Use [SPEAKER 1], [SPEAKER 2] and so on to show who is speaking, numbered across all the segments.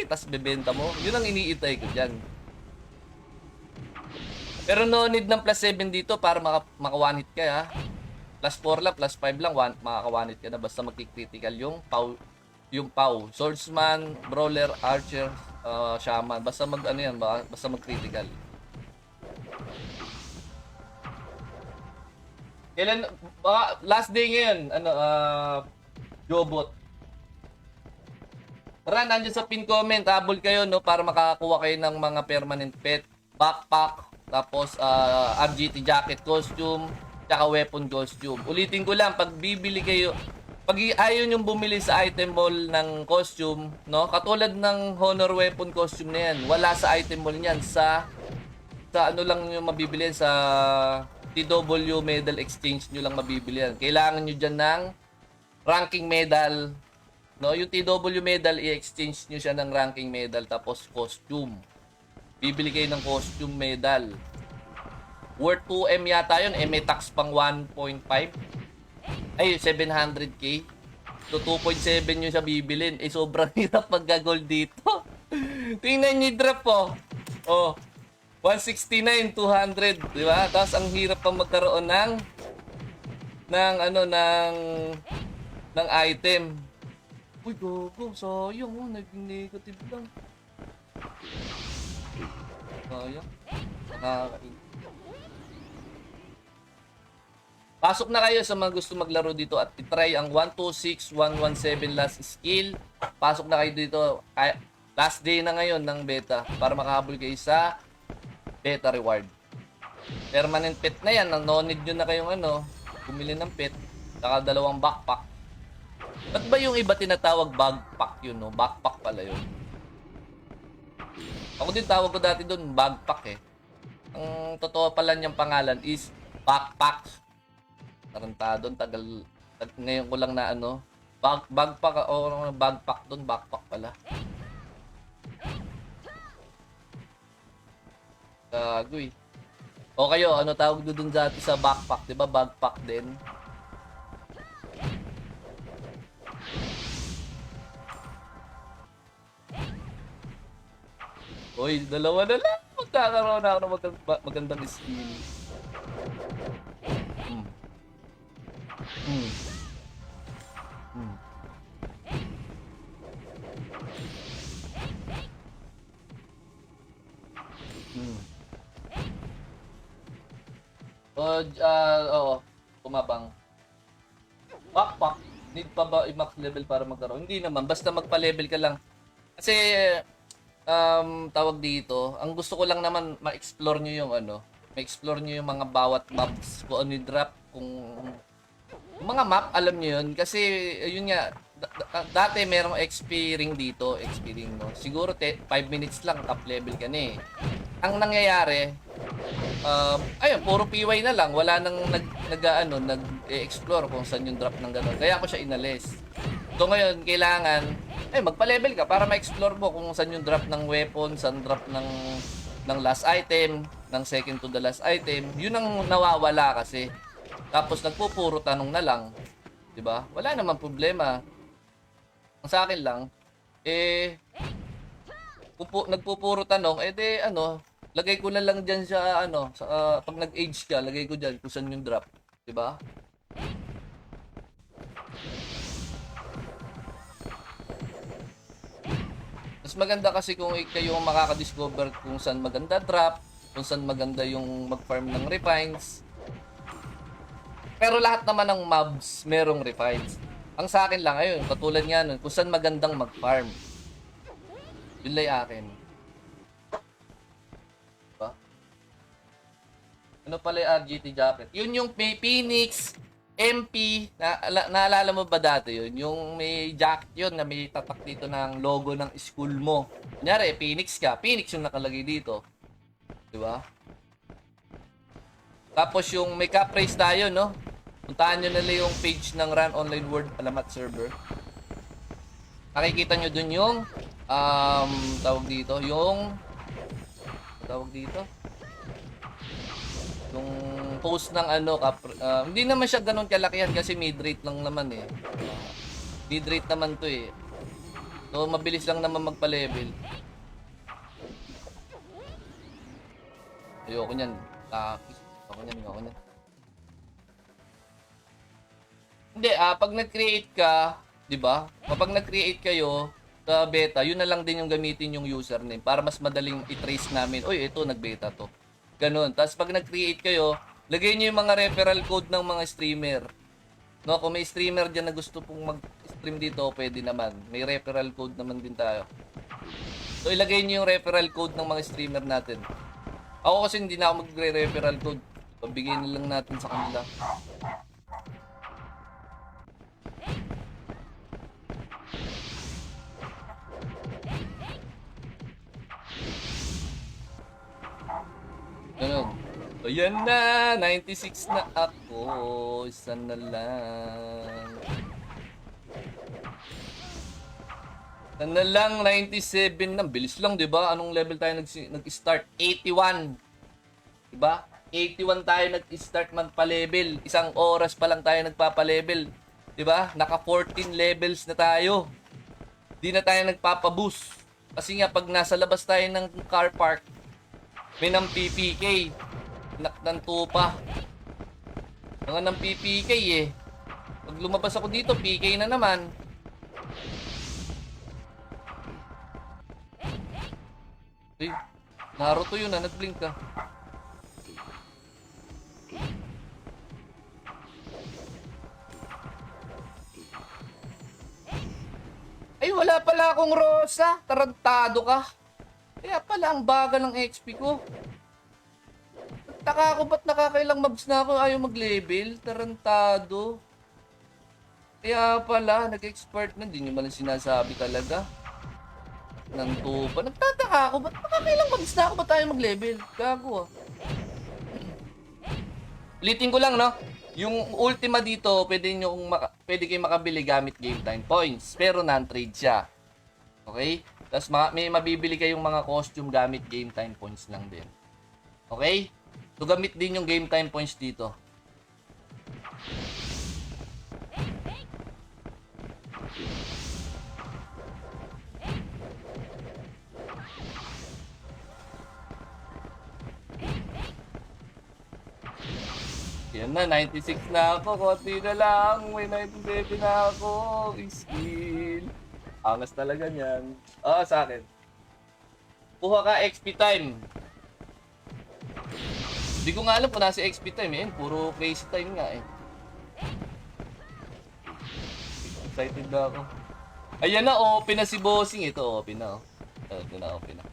[SPEAKER 1] tas bebenta mo. Yun ang iniitay ko dyan. Pero no need ng plus 7 dito para maka 1 hit ka ha. Plus 4 lang, plus 5 lang, makaka 1 hit ka na basta magki-critical yung POW. Swordsman, Brawler, Archer, Shaman. Basta ano yan, basta mag-critical. Kailan, last day ngayon, Jobot. Tara, nandiyan sa pin comment, habol kayo no para makakuha kayo ng mga permanent pet, backpack, tapos RGT jacket costume, tsaka weapon costume. Ulitin ko lang, pag bibili kayo, pag ayaw nyong bumili sa item mall ng costume, no? Katulad ng Honor weapon costume na yan, wala sa item mall niyan, sa ano lang yung mabibili yan, sa TW medal exchange nyo lang mabibili yan. Kailangan nyo dyan ng ranking medal, no? Yung TW medal, i-exchange nyo siya ng ranking medal, tapos costume. Bibili kayo ng costume medal. Worth 2M yata yun. May tax pang 1.5. Ay, 700k. So, 2.7 yung siya bibilin. Sobrang hirap mag-gold dito. Tingnan nyo yung drop po. Oh, 169, 200. Diba? Tapos, ang hirap pang magkaroon ng item. Uy, gogo. Sayang. Oh, naging negative lang. Sayang. Pasok na kayo sa mga gusto maglaro dito at itry ang 126117 last skill. Pasok na kayo dito. Last day na ngayon ng beta para makahabol kayo sa beta reward. Permanent pet na yan. No need nyo na kayong bumili ng pet. Saka 2 backpack. Ba't ba yung iba tinatawag backpack yun? No? Backpack pala yun. Ako din tawag ko dati doon backpack eh. Ang totoo pala niyang pangalan is backpack. Tarantado, ngayon ko lang na backpack o backpack doon, backpack pala. Gago eh. O kayo, ano tawag doon dati sa backpack, 'di ba? Backpack din. Oy, dalawa na lang. Magkakaroon na ako ng magandang skill. Oo, kumabang. Backpack, need pa ba i-max level para magkaroon? Hindi naman, basta magpa-level ka lang. Kasi, tawag dito, ang gusto ko lang naman ma-explore nyo yung ma-explore nyo yung mga bawat maps, kung ano yung drop, kung mga map, alam nyo yun. Kasi, yun nga, dati merong XP ring dito, XP ring, no? Siguro 5 minutes lang, top level ka na eh. Ang nangyayari, ayun, puro PY na lang. Wala nang nag-explore kung saan yung drop ng gano'n. Kaya ako siya inalis. So ngayon, kailangan, magpa-level ka para ma-explore mo kung saan yung drop ng weapon, saan drop ng last item, ng second to the last item. Yun ang nawawala kasi. Tapos nagpupuro tanong na lang. 'Di ba? Wala namang problema. Ang sa akin lang, nagpupuro tanong, lagay ko na lang dyan sa pag nag-age ka, lagay ko dyan kung saan yung drop. Diba? Mas maganda kasi kung kayo ang makaka-discover kung saan maganda drop, kung saan maganda yung mag-farm ng refines. Pero lahat naman ng mobs merong refines. Ang sa akin lang, ayun, katulad nga nun, kung saan magandang mag-farm. Yun lang akin. Ano pala yung RGT jacket? Yun yung may Phoenix, MP, naalala mo ba dati yun? Yung may jacket yun na may tatak dito ng logo ng school mo. Kunyari, Phoenix ka. Phoenix yung nakalagay dito. Diba? Tapos yung may cap race tayo, no? Puntahan nyo nila yung page ng Run Online World Alamat Server. Nakikita nyo dun yung tawag dito, yung post ng hindi naman siya ganun kalakihan kasi mid-rate lang naman eh. Mid-rate naman to eh. So, mabilis lang naman magpa-level. Ayoko niyan. Ayoko niyan. Hindi, pag nag-create ka, 'di ba? Kapag nag-create kayo sa beta, yun na lang din yung gamitin yung username para mas madaling i-trace namin. Oy, ito nag-beta to. Ganun. Tapos pag nag-create kayo, lagay niyo yung mga referral code ng mga streamer. No, kung may streamer diyan na gusto pong mag-stream dito, pwede naman. May referral code naman din tayo. So ilagay niyo yung referral code ng mga streamer natin. Ako kasi hindi na ako magre-referral code. Pabigyan na lang natin sa kanila. Ano? Ayan na! 96 na ako. Isa na lang. Isa na lang, 97 na. Bilis lang, di ba? Anong level tayo nag-start? 81. Di ba? 81 tayo nag-start magpa-level. Isang oras pa lang tayo nagpapa-level. Di ba? Naka 14 levels na tayo. Di na tayo nagpapa-boost. Kasi nga, pag nasa labas tayo ng car park, may ng PPK. Ng tupa. Mga ng PPK eh. Pag lumabas ako dito, PK na naman. Ay, Naruto yun nag-blink ka. Ay, wala pala akong Rosa. Tarantado ka. Kaya pala ang bagal ng XP ko. Taka ako, ba't nakakailang mobs na ako ayaw mag-level? Tarantado. Kaya pala, nag-expert na. Hindi nyo man sinasabi talaga. Nang tupa. Nagtataka ako, ba't nakakailang mobs na ako? Ba't tayo mag-level? Gago ah. Ulitin ko lang, no? Yung ultima dito, pwede kayong makabili gamit game time points. Pero non-trade siya. Okay? Tapos may mabibili kayong mga costume gamit game time points lang din. Okay? So, gamit din yung game time points dito. Yan na, 96 na ako. Konti na lang. May 97 na ako. Skill. Angas talaga niyan. Sa akin. Kuha ka XP time. Hindi ko nga alam kung nasa XP time eh. Puro crazy time nga eh. Excited na ako. Ayan na, open na si Bossing. Ito, open na. Ito na, open na.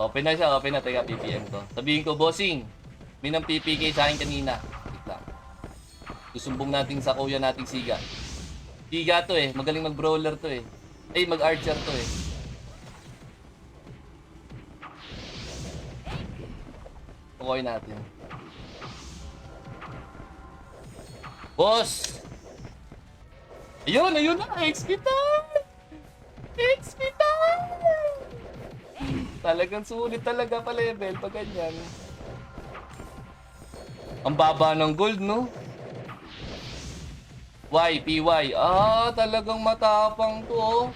[SPEAKER 1] Open na siya, open na. Teka, PPM to. Sabihin ko, Bossing, may nang PPK sa akin kanina. Wait lang. Susumbong natin sa kuya nating Siga. Siga to eh. Magaling mag-brawler to eh. Ay, mag-archer to eh. Pukoy natin. Boss! Ayun na! XP time! XP time! Talagang sulit talaga pa level pag ganyan. Ang baba ng gold, no? PY. Talagang matapang to, oh.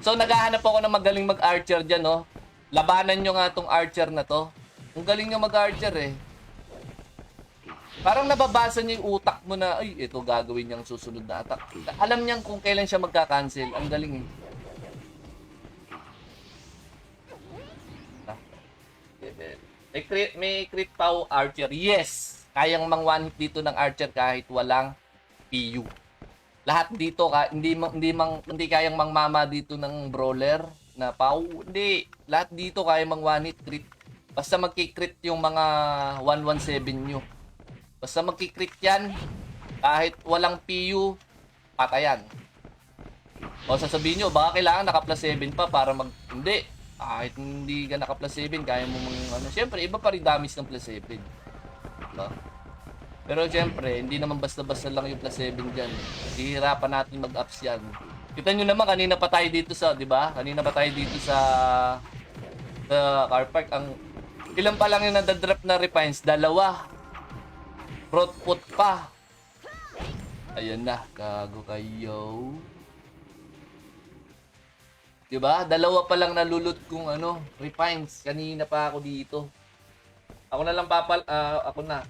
[SPEAKER 1] So naghahanap ako ng magaling mag-archer dyan, no? Labanan nyo nga tong archer na to. Ang galing nyo mag-archer, eh. Parang nababasa niya yung utak mo na, ay, ito gagawin niyang susunod na attack. Alam niyang kung kailan siya magka-cancel. Ang galing, eh. May crit pow archer. Yes! Kayang mang one hit dito ng archer kahit walang PU. Lahat dito hindi kayang mangmama dito ng brawler na pow. Hindi, lahat dito kayang mang one hit crit. Basta magki-crit yung mga 117 nyo. Basta magki-crit yan, kahit walang PU, patayan. O sasabihin nyo, baka kailangan naka plus 7 pa para hindi. Kahit hindi ka naka plus 7, kaya mo siyempre, iba pa rin damage ng plus 7. Diba? Pero siyempre, hindi naman basta-basta lang yung plus 7 dyan. Hihirapan natin mag-ups yan. Kita nyo naman, kanina pa tayo dito sa, di ba? Kanina pa tayo dito sa car park. Ilan pa lang yung nadadrop na refines? 2. Fruit pot pa. Ayan na, gago kayo. Diba? Dalawa pa lang nalulot kong refines. Kanina pa ako dito. Ako na lang ako na.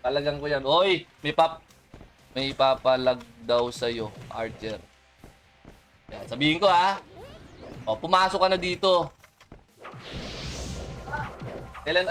[SPEAKER 1] Palagang ko yan. Oy, may papalag daw sa'yo, Archer. Yan, sabihin ko ha. O, pumasok ka na dito. Kailan,